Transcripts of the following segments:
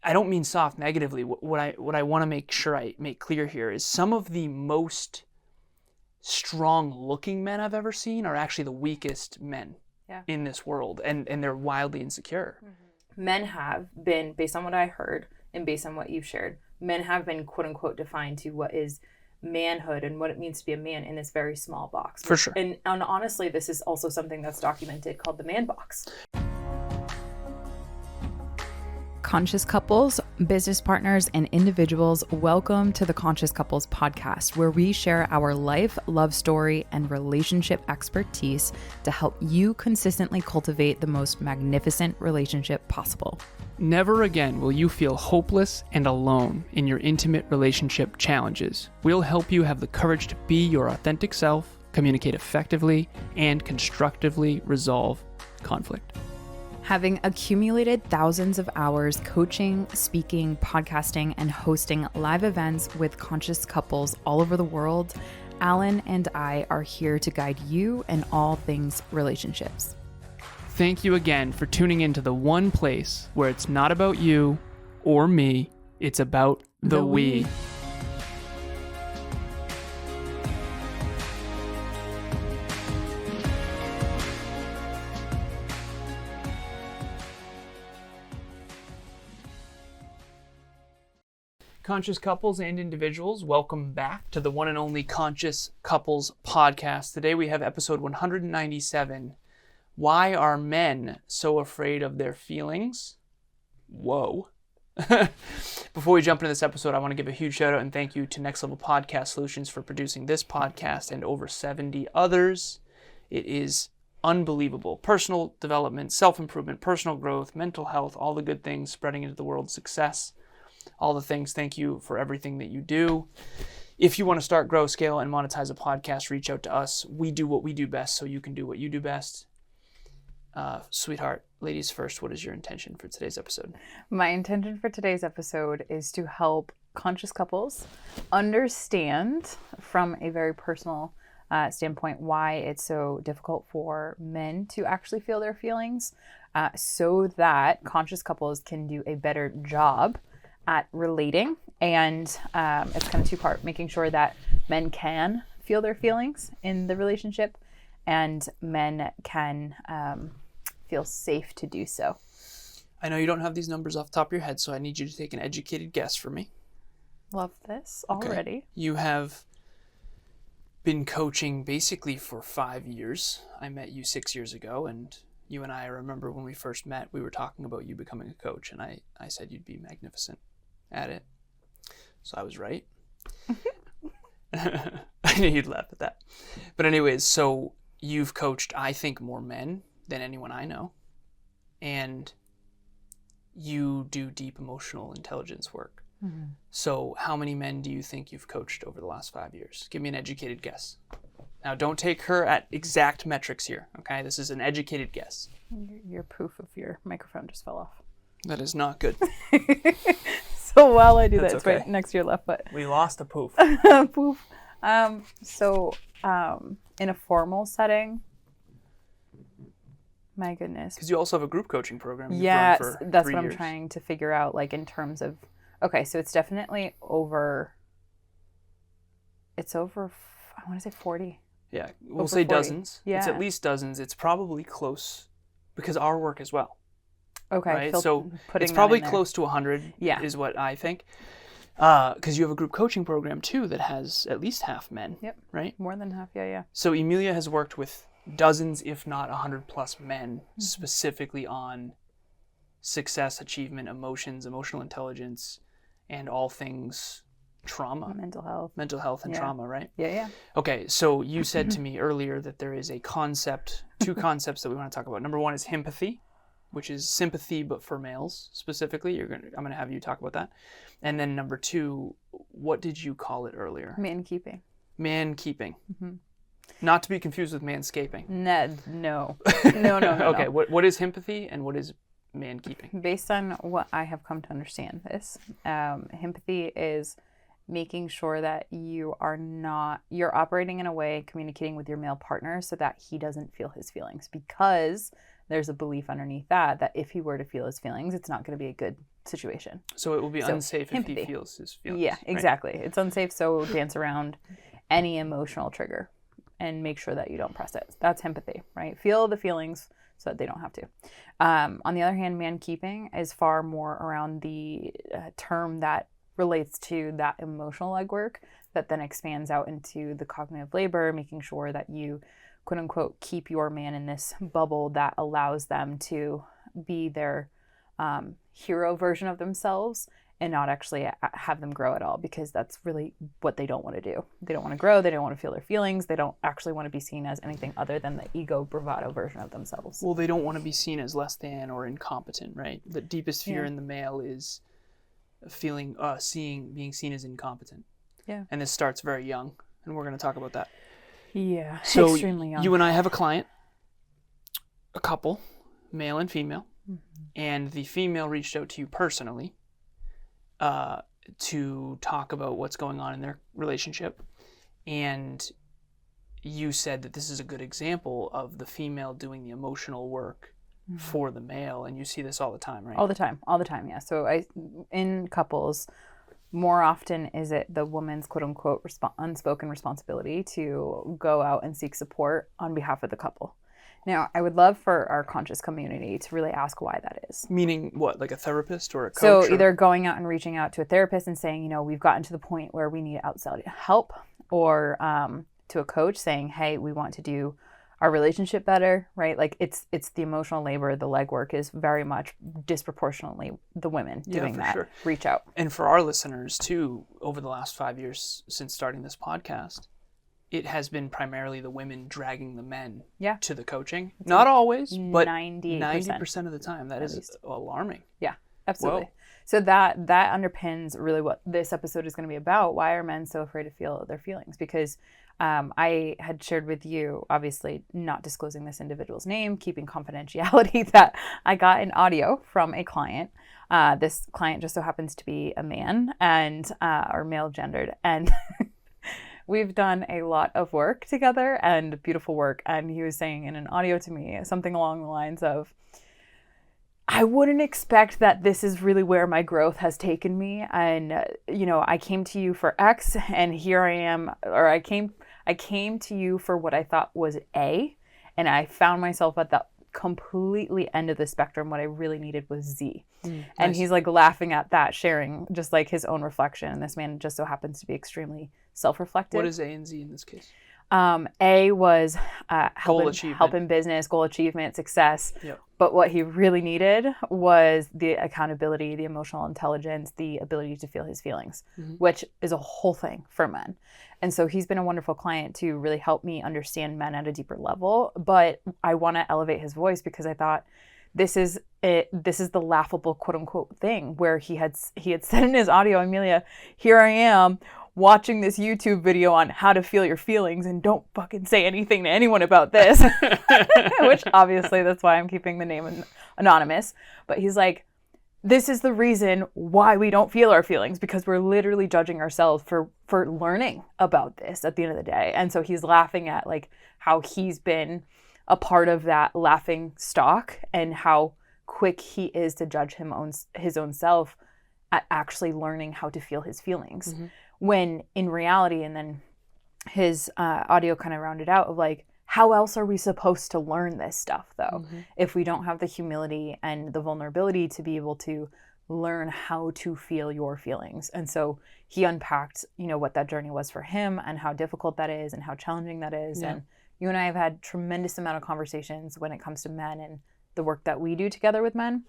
I don't mean soft negatively. What I want to make sure I make clear here is some of the most strong-looking men I've ever seen are actually the weakest men in this world, and they're wildly insecure. Mm-hmm. Men have been, based on what I heard and based on what you've shared, men have been quote-unquote defined to what is manhood and what it means to be a man in this very small box. For sure. And honestly, this is also something that's documented called the man box. Conscious couples, business partners, and individuals, welcome to the Conscious Couples podcast, where we share our life, love story, and relationship expertise to help you consistently cultivate the most magnificent relationship possible. Never again will you feel hopeless and alone in your intimate relationship challenges. We'll help you have the courage to be your authentic self, communicate effectively, and constructively resolve conflict. Having accumulated thousands of hours coaching, speaking, podcasting, and hosting live events with conscious couples all over the world, Alan and I are here to guide you in all things relationships. Thank you again for tuning into the one place where it's not about you or me, it's about the we. Conscious couples and individuals, welcome back to the one and only Conscious Couples podcast. Today we have episode 197. Why are men so afraid of their feelings? Whoa. Before we jump into this episode, I want to give a huge shout out and thank you to Next Level Podcast Solutions for producing this podcast and over 70 others. It is unbelievable. Personal development, self-improvement, personal growth, mental health, all the good things spreading into the world, success. All the things. Thank you for everything that you do. If you want to start, grow, scale, and monetize a podcast, reach out to us. We do what we do best so you can do what you do best. Sweetheart, ladies first, what is your intention for today's episode? My intention for today's episode is to help conscious couples understand from a very personal standpoint why it's so difficult for men to actually feel their feelings so that conscious couples can do a better job at relating. And it's kind of two-part, making sure that men can feel their feelings in the relationship and men can feel safe to do so. I know you don't have these numbers off the top of your head, so I need you to take an educated guess for me. Love this already. Okay. You have been coaching basically for 5 years. I met you 6 years ago, and you and I remember when we first met, we were talking about you becoming a coach, and I said you'd be magnificent at it. So I was right. I knew you'd laugh at that. But anyways, so you've coached, I think, more men than anyone I know. And you do deep emotional intelligence work. Mm-hmm. So how many men do you think you've coached over the last 5 years? Give me an educated guess. Now, don't take her at exact metrics here, okay? This is an educated guess. Your poof of your microphone just fell off. That is not good. So while I do That's that, it's okay. right next to your left foot. We lost a poof. Poof. In a formal setting, my goodness. Because you also have a group coaching program. Yeah, that's what years. I'm trying to figure out, like in terms of, okay, so it's definitely over, I want to say 40. Yeah, we'll Over say 40. Dozens. Yeah. It's at least dozens. It's probably close because our work as well. Okay. Right? So putting it's that probably in there. close to 100 Yeah. is what I think. Because you have a group coaching program too that has at least half men. Yep. Right? More than half. Yeah. So Emilia has worked with dozens, if not 100 plus men, specifically on success, achievement, emotions, emotional intelligence, and all things trauma. Mental health And trauma, right? Yeah. Okay, so you said to me earlier that there is a concept, two concepts that we want to talk about. Number one is empathy, which is sympathy but for males specifically. I'm gonna have you talk about that. And then number two, what did you call it earlier? Man keeping. Mm-hmm. Not to be confused with manscaping. No. Okay, what is empathy and what is man keeping? Based on what I have come to understand this, empathy is making sure that you're operating in a way, communicating with your male partner so that he doesn't feel his feelings, because there's a belief underneath that if he were to feel his feelings, it's not going to be a good situation. So it will be unsafe empathy. if he feels his feelings. Yeah, exactly. Right? It's unsafe, so dance around any emotional trigger and make sure that you don't press it. That's empathy, right? Feel the feelings so that they don't have to. On the other hand, man keeping is far more around the term that relates to that emotional legwork that then expands out into the cognitive labor, making sure that you, quote unquote, keep your man in this bubble that allows them to be their hero version of themselves and not actually have them grow at all, because that's really what they don't want to do. They don't want to grow. They don't want to feel their feelings. They don't actually want to be seen as anything other than the ego bravado version of themselves. Well, they don't want to be seen as less than or incompetent, right? The deepest fear in the male is being seen as incompetent. Yeah. And this starts very young, and we're going to talk about that. Yeah, so extremely young. You and I have a client, a couple, male and female, and the female reached out to you personally to talk about what's going on in their relationship. And you said that this is a good example of the female doing the emotional work for the male. And you see this all the time, right? All the time, yeah. So in couples, more often is it the woman's quote unquote unspoken responsibility to go out and seek support on behalf of the couple. Now, I would love for our conscious community to really ask why that is. Meaning what, like a therapist or a coach? So either going out and reaching out to a therapist and saying, we've gotten to the point where we need outside help, or to a coach saying, hey, we want to do our relationship better, right? Like it's the emotional labor, the legwork is very much disproportionately the women doing that. Sure. Reach out. And for our listeners too, over the last 5 years since starting this podcast, it has been primarily the women dragging the men to the coaching. Not always, but 90% of the time. That is alarming. Yeah, absolutely. Whoa. So that underpins really what this episode is going to be about. Why are men so afraid to feel their feelings? Because I had shared with you, obviously not disclosing this individual's name, keeping confidentiality, that I got an audio from a client. This client just so happens to be a man and or male gendered. And we've done a lot of work together and beautiful work. And he was saying in an audio to me something along the lines of, I wouldn't expect that this is really where my growth has taken me. And, I came to you for X and here I am, or I came to you for what I thought was A. And I found myself at the completely end of the spectrum. What I really needed was Z. And nice. He's like laughing at that, sharing just like his own reflection. And this man just so happens to be extremely self-reflective. What is A and Z in this case? A was help in business, goal achievement, success. Yep. But what he really needed was the accountability, the emotional intelligence, the ability to feel his feelings, which is a whole thing for men. And so he's been a wonderful client to really help me understand men at a deeper level. But I want to elevate his voice because I thought this is the laughable quote unquote thing where he had said in his audio, Emilia, here I am watching this YouTube video on how to feel your feelings and don't fucking say anything to anyone about this, which obviously that's why I'm keeping the name anonymous. But he's like, this is the reason why we don't feel our feelings, because we're literally judging ourselves for learning about this at the end of the day. And so he's laughing at like how he's been a part of that laughing stock and how quick he is to judge his own self at actually learning how to feel his feelings. When in reality, and then his audio kind of rounded out of like, how else are we supposed to learn this stuff though, if we don't have the humility and the vulnerability to be able to learn how to feel your feelings? And so he unpacked, what that journey was for him and how difficult that is and how challenging that is. Yeah. And you and I have had tremendous amount of conversations when it comes to men and the work that we do together with men.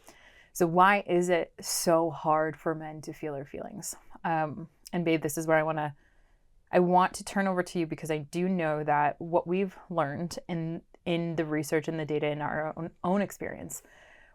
So why is it so hard for men to feel their feelings? And babe, this is where I want to turn over to you, because I do know that what we've learned in the research and the data in our own experience,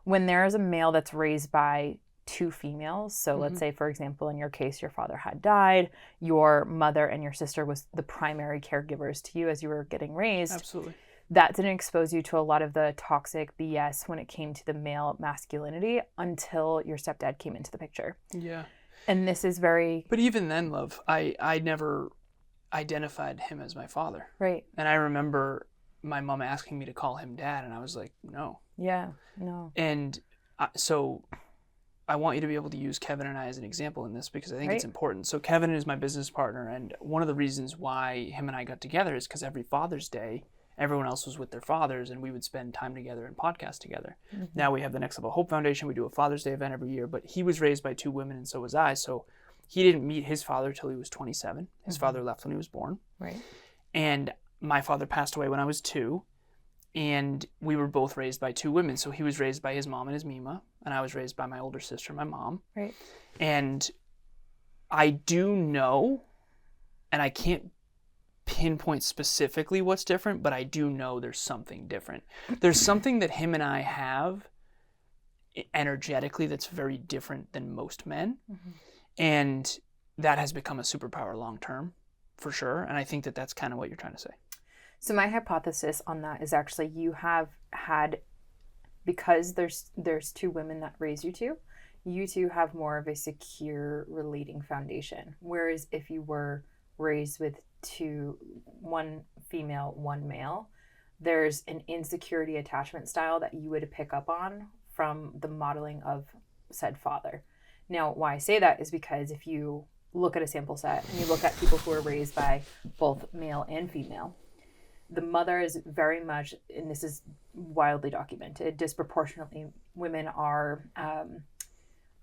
when there is a male that's raised by two females, so let's say, for example, in your case, your father had died, your mother and your sister was the primary caregivers to you as you were getting raised. Absolutely. That didn't expose you to a lot of the toxic BS when it came to the male masculinity until your stepdad came into the picture. Yeah. And this is very... But even then, love, I never identified him as my father. Right. And I remember my mom asking me to call him dad, and I was like, no. Yeah, no. And so I want you to be able to use Kevin and I as an example in this because I think Right. it's important. So Kevin is my business partner, and one of the reasons why him and I got together is because every Father's Day, everyone else was with their fathers, and we would spend time together and podcast together. Mm-hmm. Now we have the Next Level Hope Foundation. We do a Father's Day event every year, but he was raised by 2 women, and so was I. So he didn't meet his father till he was 27. His Mm-hmm. father left when he was born. Right. And my father passed away when I was 2. And we were both raised by 2 women. So he was raised by his mom and his Mima, and I was raised by my older sister, my mom. Right. And I do know, and I can't pinpoint specifically what's different, but I do know there's something different. There's something that him and I have energetically that's very different than most men. Mm-hmm. And that has become a superpower long term, for sure. And I think that that's kind of what you're trying to say. So my hypothesis on that is actually you have had, because there's 2 women that raised you two, you two have more of a secure relating foundation. Whereas if you were raised with 1 female, 1 male, there's an insecurity attachment style that you would pick up on from the modeling of said father. Now, why I say that is because if you look at a sample set and you look at people who are raised by both male and female, the mother is very much, and this is wildly documented, disproportionately women are,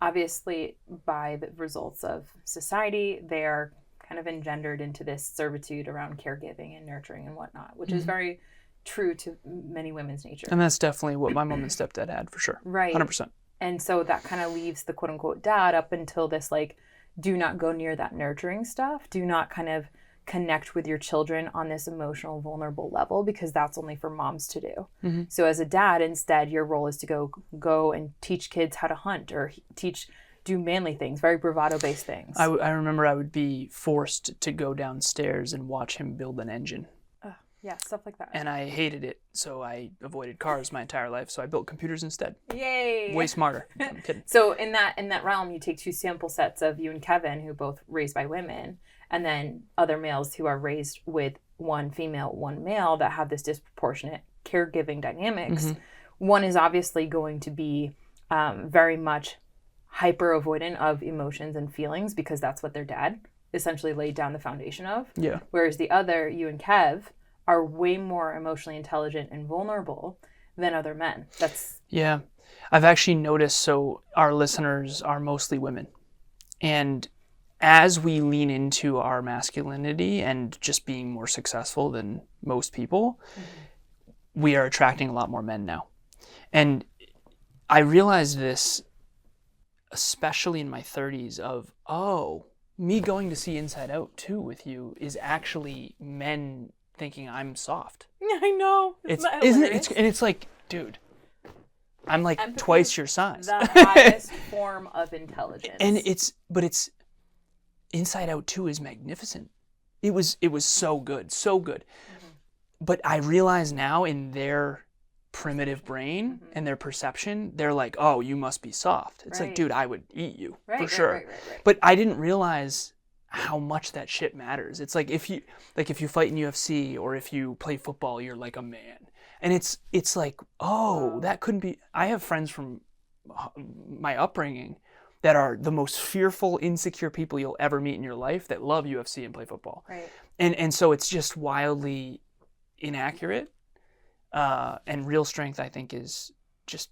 obviously by the results of society, they are kind of engendered into this servitude around caregiving and nurturing and whatnot, which is very true to many women's nature. And that's definitely what my mom and stepdad had, for sure. Right. 100%. And so that kind of leaves the quote unquote dad up until this, like, do not go near that nurturing stuff. Do not kind of connect with your children on this emotional, vulnerable level, because that's only for moms to do. Mm-hmm. So as a dad, instead, your role is to go and teach kids how to hunt or do manly things, very bravado-based things. I remember I would be forced to go downstairs and watch him build an engine. Yeah, stuff like that. And I hated it, so I avoided cars my entire life, so I built computers instead. Yay! Way smarter. I'm kidding. So in that realm, you take 2 sample sets of you and Kevin, who both raised by women, and then other males who are raised with 1 female, 1 male that have this disproportionate caregiving dynamics. Mm-hmm. One is obviously going to be very much hyper avoidant of emotions and feelings because that's what their dad essentially laid down the foundation of. Yeah. Whereas the other, you and Kev, are way more emotionally intelligent and vulnerable than other men. Yeah. I've actually noticed, so our listeners are mostly women. And as we lean into our masculinity and just being more successful than most people, we are attracting a lot more men now. And I realized this, especially in my 30s, of, me going to see Inside Out 2 with you is actually men thinking I'm soft. I know. It's like, dude, I'm like Empathy twice your size. The highest form of intelligence. And it's Inside Out 2 is magnificent. It was so good. Mm-hmm. But I realize now in their primitive brain and their perception, they're like, oh, you must be soft. It's like, dude, I would eat you for sure. Right. But I didn't realize how much that shit matters. It's like if you fight in UFC or if you play football, you're like a man. And it's like, that couldn't be. I have friends from my upbringing that are the most fearful, insecure people you'll ever meet in your life that love UFC and play football. Right. And so it's just wildly inaccurate. And real strength, I think, is just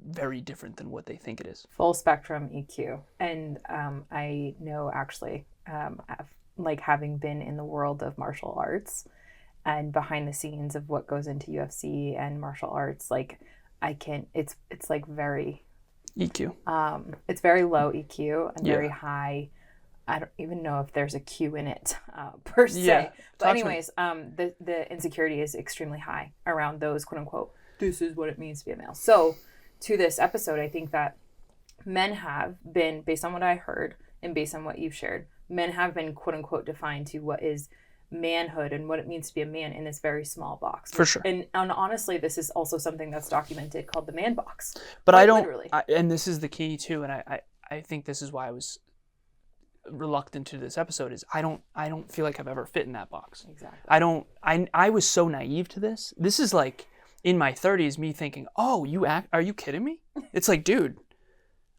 very different than what they think it is. Full spectrum EQ. And I know actually, like having been in the world of martial arts and behind the scenes of what goes into UFC and martial arts, like it's like very EQ. It's very low EQ and very Yeah. high. I don't even know if there's a Q in it per se. Yeah. But anyways, the insecurity is extremely high around those quote unquote, this is what it means to be a male. So to this episode, I think that men have been, based on what I heard and based on what you've shared, men have been quote unquote defined to what is manhood and what it means to be a man in this very small box. For sure. And honestly, this is also something that's documented called the man box. But I don't, literally. and this is the key too, and I think this is why I was reluctant to this episode, is I don't feel like I've ever fit in that box. Exactly. I was so naive to this. This is like in my 30s, me thinking, are you kidding me? It's like, dude,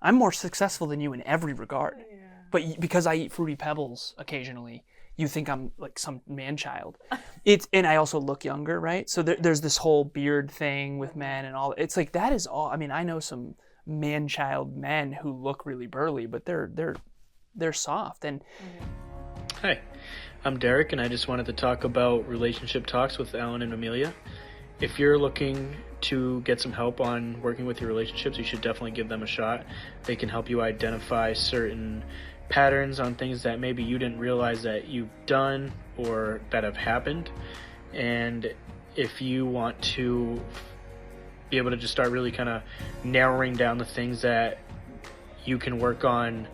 I'm more successful than you in every regard. Yeah. But because I eat Fruity Pebbles occasionally, you think I'm like some man-child. And I also look younger, right? So there's this whole beard thing with men and all. It's like that is all. I mean, I know some man-child men who look really burly, but they're soft. And Hi, I'm Derek, and I just wanted to talk about relationship talks with Alan and Emilia. If you're looking to get some help on working with your relationships, you should definitely give them a shot. They can help you identify certain patterns on things that maybe you didn't realize that you've done or that have happened. And if you want to be able to just start really kind of narrowing down the things that you can work on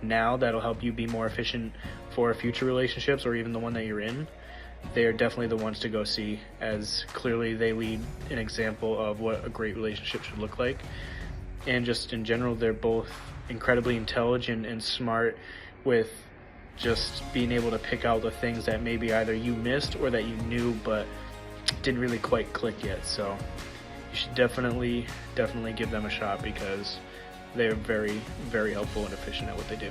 now that'll help you be more efficient for future relationships or even the one that you're in, they are definitely the ones to go see, as clearly they lead an example of what a great relationship should look like. And just in general, they're both incredibly intelligent and smart with just being able to pick out the things that maybe either you missed or that you knew but didn't really quite click yet. So you should definitely give them a shot, because they're very, very helpful and efficient at what they do.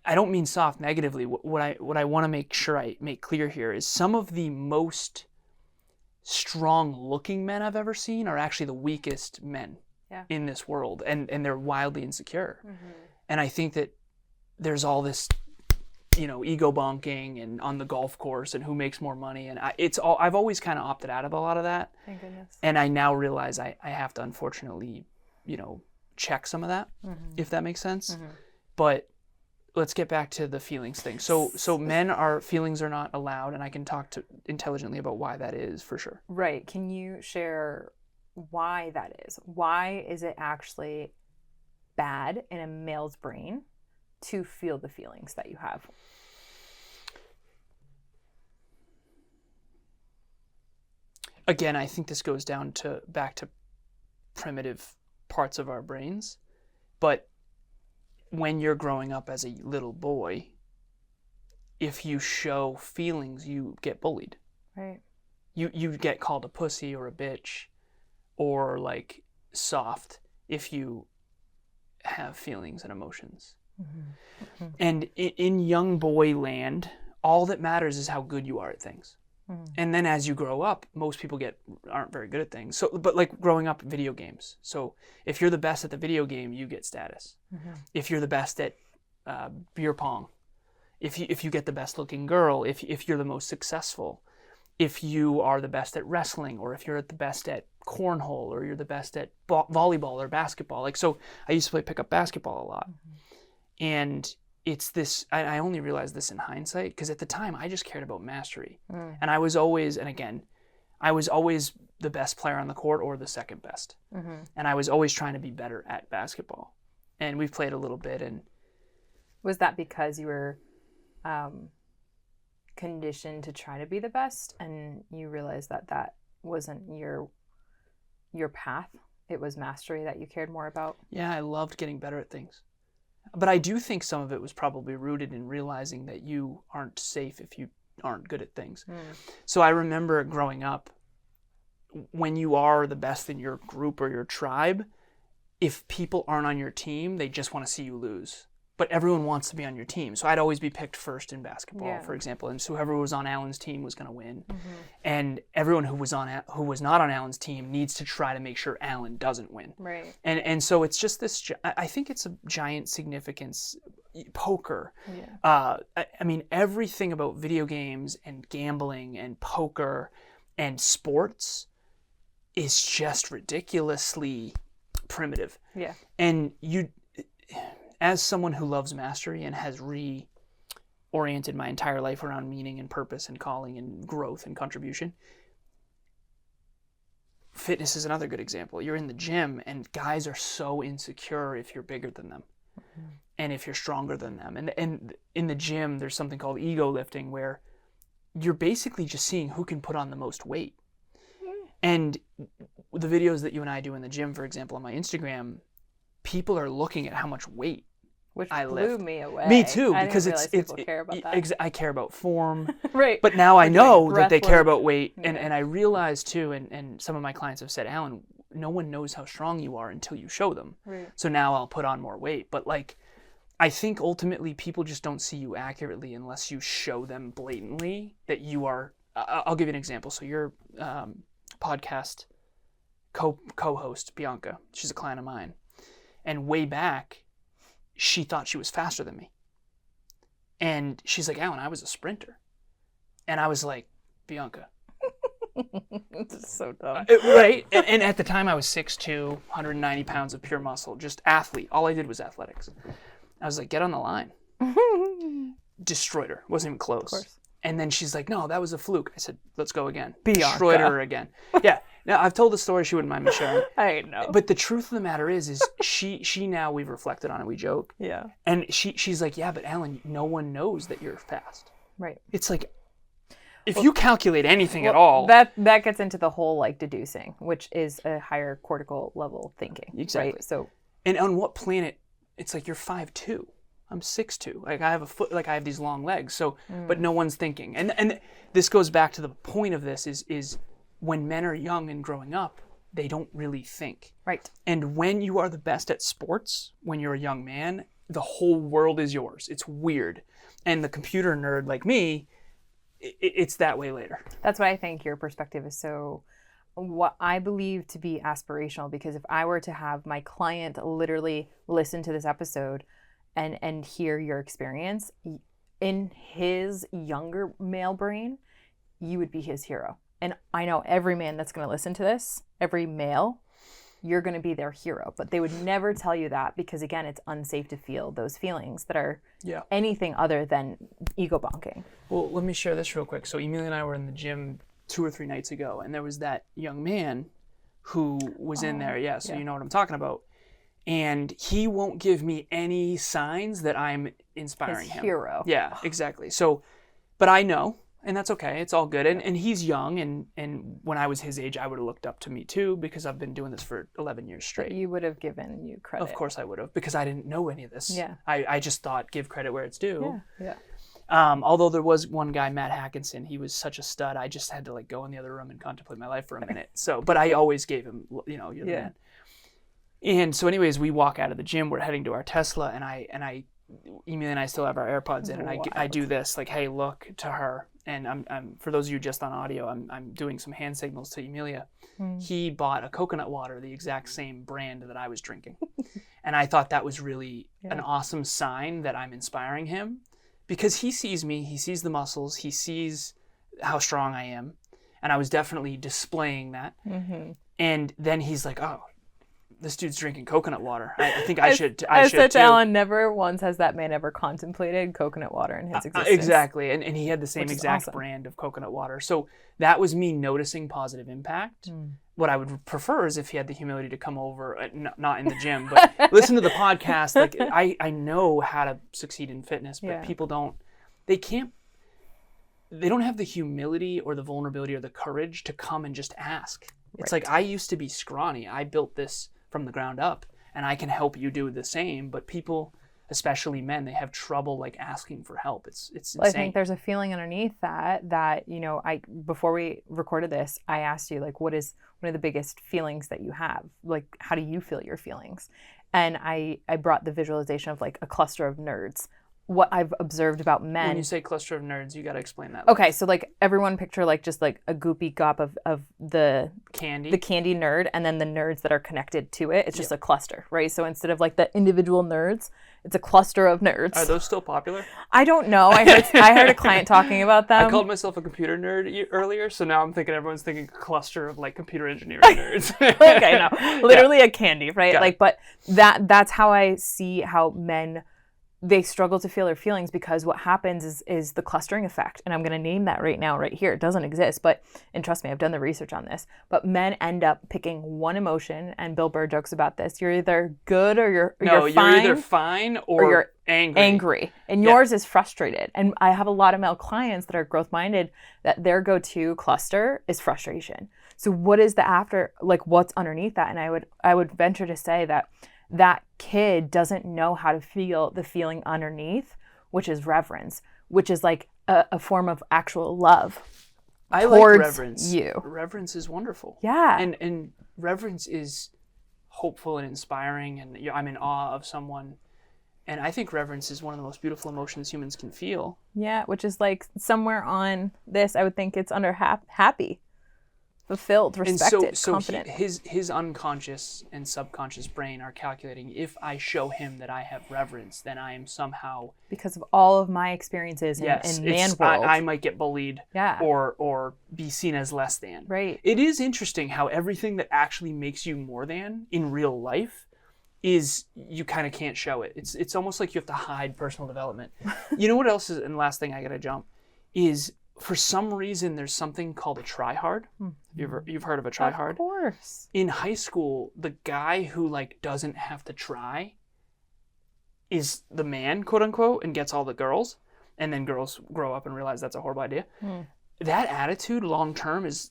I don't mean soft negatively. What I want to make sure I make clear here is some of the most strong-looking men I've ever seen are actually the weakest men in this world, and they're wildly insecure. Mm-hmm. And I think that there's all this, ego bonking and on the golf course and who makes more money, and I've always kind of opted out of a lot of that. Thank goodness. And I now realize I have to, unfortunately, check some of that, if that makes sense. Mm-hmm. But let's get back to the feelings thing. So feelings are not allowed, and I can talk intelligently about why that is for sure. Right. Can you share why that is? Why is it actually bad in a male's brain to feel the feelings that you have? Again, I think this goes back to primitive parts of our brains, but when you're growing up as a little boy, if you show feelings, you get bullied. Right. You get called a pussy or a bitch or like soft if you have feelings and emotions. Mm-hmm. Mm-hmm. And in young boy land, all that matters is how good you are at things. Mm-hmm. And then as you grow up, most people aren't very good at things. So, but like growing up, video games. So if you're the best at the video game, you get status. Mm-hmm. If you're the best at beer pong, if you get the best looking girl, if you're the most successful, if you are the best at wrestling, or if you're the best at cornhole, or you're the best at volleyball or basketball. Like, so I used to play pickup basketball a lot. Mm-hmm. And it's this, I only realized this in hindsight, because at the time I just cared about mastery. And I was always the best player on the court or the second best. Mm-hmm. And I was always trying to be better at basketball. And we've played a little bit. And was that because you were conditioned to try to be the best, and you realized that wasn't your path? It was mastery that you cared more about? Yeah, I loved getting better at things. But I do think some of it was probably rooted in realizing that you aren't safe if you aren't good at things. So I remember growing up, when you are the best in your group or your tribe, if people aren't on your team, they just want to see you lose. But everyone wants to be on your team. So I'd always be picked first in basketball, for example. And so whoever was on Alan's team was going to win. Mm-hmm. And everyone who was not on Alan's team needs to try to make sure Alan doesn't win. Right. And so it's just this, I think it's a giant significance. Poker. Yeah. I mean, everything about video games and gambling and poker and sports is just ridiculously primitive. Yeah. And as someone who loves mastery and has reoriented my entire life around meaning and purpose and calling and growth and contribution, fitness is another good example. You're in the gym and guys are so insecure if you're bigger than them. Mm-hmm. And if you're stronger than them. And in the gym, there's something called ego lifting, where you're basically just seeing who can put on the most weight. Mm. And the videos that you and I do in the gym, for example, on my Instagram, people are looking at how much weight Which I blew lift. me away. Me too, I because didn't realize people care about that. I care about form. Right. But now I know like that they care work. about weight. Yeah. And I realize too, and some of my clients have said, Alan, no one knows how strong you are until you show them. Right. So now I'll put on more weight. But like, I think ultimately people just don't see you accurately unless you show them blatantly that you are. I'll give you an example. So your podcast co-host, Bianca, she's a client of mine. And way back, she thought she was faster than me. And she's like, Alan, I was a sprinter. And I was like, Bianca. It's so dumb. Right? And at the time, I was 6'2", 190 pounds of pure muscle, just athlete. All I did was athletics. I was like, get on the line. Destroyed her. Wasn't even close. Of course. And then she's like, no, that was a fluke. I said, let's go again. Bianca. Destroyed her again. Yeah. Now, I've told the story. She wouldn't mind me sharing. I know. But the truth of the matter is she now, we've reflected on it, we joke. Yeah. And she's like, yeah, but Alan, no one knows that you're fast. Right. It's like, if you calculate anything at all. That gets into the whole like deducing, which is a higher cortical level thinking. Exactly. Right? So. And on what planet, it's like you're 5'2". I'm 6'2". Like I have a foot, like I have these long legs. So, but no one's thinking. And this goes back to the point of this is when men are young and growing up, they don't really think. Right. And when you are the best at sports, when you're a young man, the whole world is yours. It's weird. And the computer nerd like me, it's that way later. That's why I think your perspective is so, what I believe to be aspirational, because if I were to have my client literally listen to this episode and hear your experience, in his younger male brain, you would be his hero. And I know every man that's going to listen to this, every male, you're going to be their hero. But they would never tell you that because, again, it's unsafe to feel those feelings that are anything other than ego bonking. Well, let me share this real quick. So Emilia and I were in the gym 2 or 3 nights ago, and there was that young man who was in there. Yeah, so you know what I'm talking about. And he won't give me any signs that I'm inspiring him. Hero. Yeah, exactly. So, but I know, and that's okay. It's all good. And he's young, and when I was his age, I would have looked up to me too, because I've been doing this for 11 years straight. You would have given you credit. Of course I would have, because I didn't know any of this. Yeah. I just thought give credit where it's due. Yeah. Although there was one guy, Matt Hackinson, he was such a stud. I just had to like go in the other room and contemplate my life for a minute. So, but I always gave him, you're the man. And so anyways, we walk out of the gym, we're heading to our Tesla, and Emilia and I still have our AirPods in, and I do this, like, hey, look to her. And I'm for those of you just on audio, I'm doing some hand signals to Emilia. He bought a coconut water, the exact same brand that I was drinking. And I thought that was really an awesome sign that I'm inspiring him, because he sees me, he sees the muscles, he sees how strong I am. And I was definitely displaying that. Mm-hmm. And then he's like, oh, this dude's drinking coconut water. I think I should said too. to Alan, never once has that man ever contemplated coconut water in his existence. Exactly. And he had the same exact awesome. brand of coconut water. So that was me noticing positive impact. What I would prefer is if he had the humility to come over, not in the gym, but listen to the podcast. Like I know how to succeed in fitness, but people they don't have the humility or the vulnerability or the courage to come and just ask. It's like, I used to be scrawny. I built this from the ground up, and I can help you do the same. But people, especially men, they have trouble like asking for help. It's insane. Well, I think there's a feeling underneath that before we recorded this, I asked you, like, what is one of the biggest feelings that you have? Like, how do you feel your feelings? And I brought the visualization of like a cluster of nerds. What I've observed about men. When you say cluster of nerds, you got to explain that. Okay, so like everyone picture like just like a goopy gop of the candy nerd, and then the nerds that are connected to it. It's just a cluster, right? So instead of like the individual nerds, it's a cluster of nerds. Are those still popular? I don't know. I heard a client talking about them. I called myself a computer nerd earlier, so now I'm thinking everyone's thinking a cluster of like computer engineering nerds. Okay, no, literally a candy, right? Got like, it. but that's how I see how men. They struggle to feel their feelings, because what happens is the clustering effect. And I'm going to name that right now, right here. It doesn't exist, and trust me, I've done the research on this. But men end up picking one emotion, and Bill Burr jokes about this. You're either good or you're fine. No, you're either fine or you're angry. And yours is frustrated. And I have a lot of male clients that are growth-minded that their go-to cluster is frustration. So what is the after, like what's underneath that? And I would venture to say that kid doesn't know how to feel the feeling underneath, which is reverence, which is like a form of actual love. I like towards reverence. you. Reverence is wonderful. Yeah. And reverence is hopeful and inspiring, and I'm in awe of someone. And I think reverence is one of the most beautiful emotions humans can feel. Yeah, which is like somewhere on this, I would think it's under happy, fulfilled, respected, and so confident. His unconscious and subconscious brain are calculating, if I show him that I have reverence, then I am somehow, because of all of my experiences in man world. I might get bullied, Yeah. or be seen as less than. Right. It is interesting how everything that actually makes you more than in real life is, you kind of can't show it. It's almost like you have to hide personal development. You know what else is, and last thing I gotta jump, is for some reason there's something called a try-hard. You've heard of a try-hard? Of course. In high school, the guy who like doesn't have to try is the man, quote unquote, and gets all the girls, and then girls grow up and realize that's a horrible idea. That attitude long term is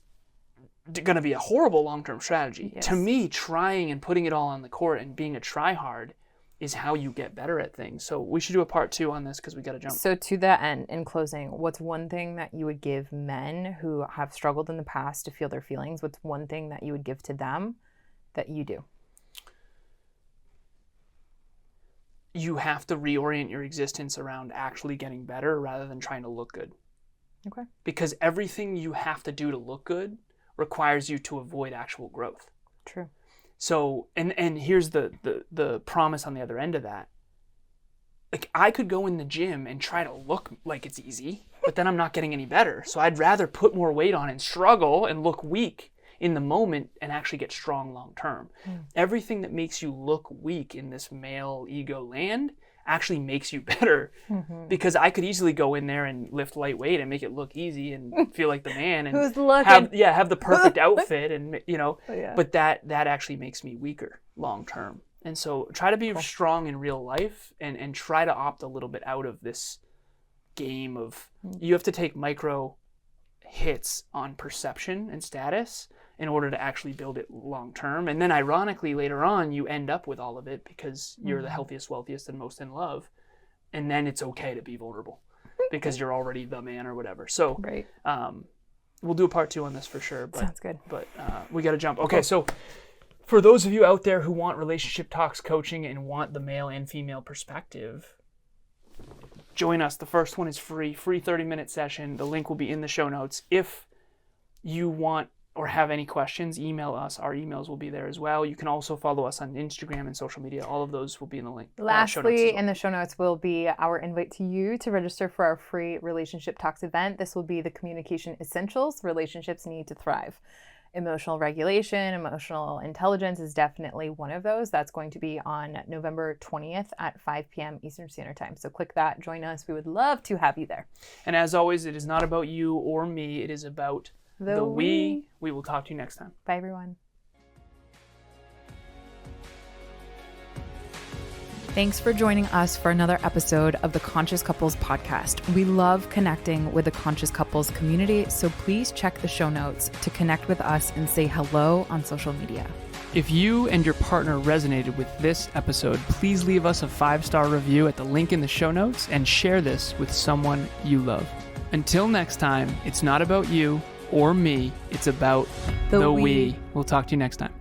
going to be a horrible long-term strategy. Yes. To me, trying and putting it all on the court and being a try-hard is how you get better at things. So we should do a part 2 on this because we got to jump. So to that end, in closing, what's one thing that you would give men who have struggled in the past to feel their feelings? What's one thing that you would give to them that you do? You have to reorient your existence around actually getting better rather than trying to look good. Okay. Because everything you have to do to look good requires you to avoid actual growth. True. So, and here's the promise on the other end of that. Like, I could go in the gym and try to look like it's easy, but then I'm not getting any better. So I'd rather put more weight on and struggle and look weak in the moment and actually get strong long term. Everything that makes you look weak in this male ego land actually makes you better, because I could easily go in there and lift lightweight and make it look easy and feel like the man and Who's looking? have the perfect outfit and Yeah. but that actually makes me weaker long term. And so try to be strong in real life and try to opt a little bit out of this game of, you have to take micro hits on perception and status in order to actually build it long term. And then ironically, later on, you end up with all of it because you're the healthiest, wealthiest, and most in love. And then it's okay to be vulnerable because you're already the man or whatever. So Right. We'll do a part 2 on this for sure. But, Sounds good. But we got to jump. Okay, so for those of you out there who want relationship talks coaching and want the male and female perspective, join us. The first one is free 30-minute session. The link will be in the show notes. If you want or have any questions, email us. Our emails will be there as well. You can also follow us on Instagram and social media. All of those will be in the link. Show notes as Lastly, well. in the show notes will be our invite to you to register for our free Relationship Talks event. This will be the communication essentials relationships need to thrive. Emotional regulation, emotional intelligence is definitely one of those. That's going to be on November 20th at 5 p.m. Eastern Standard Time. So click that, join us. We would love to have you there. And as always, it is not about you or me. It is about the we. We will talk to you next time. Bye, everyone. Thanks for joining us for another episode of the Conscious Couples podcast. We love connecting with the Conscious Couples community, so please check the show notes to connect with us and say hello on social media. If you and your partner resonated with this episode, please leave us a 5-star review at the link in the show notes and share this with someone you love. Until next time, it's not about you or me, it's about the we. We'll talk to you next time.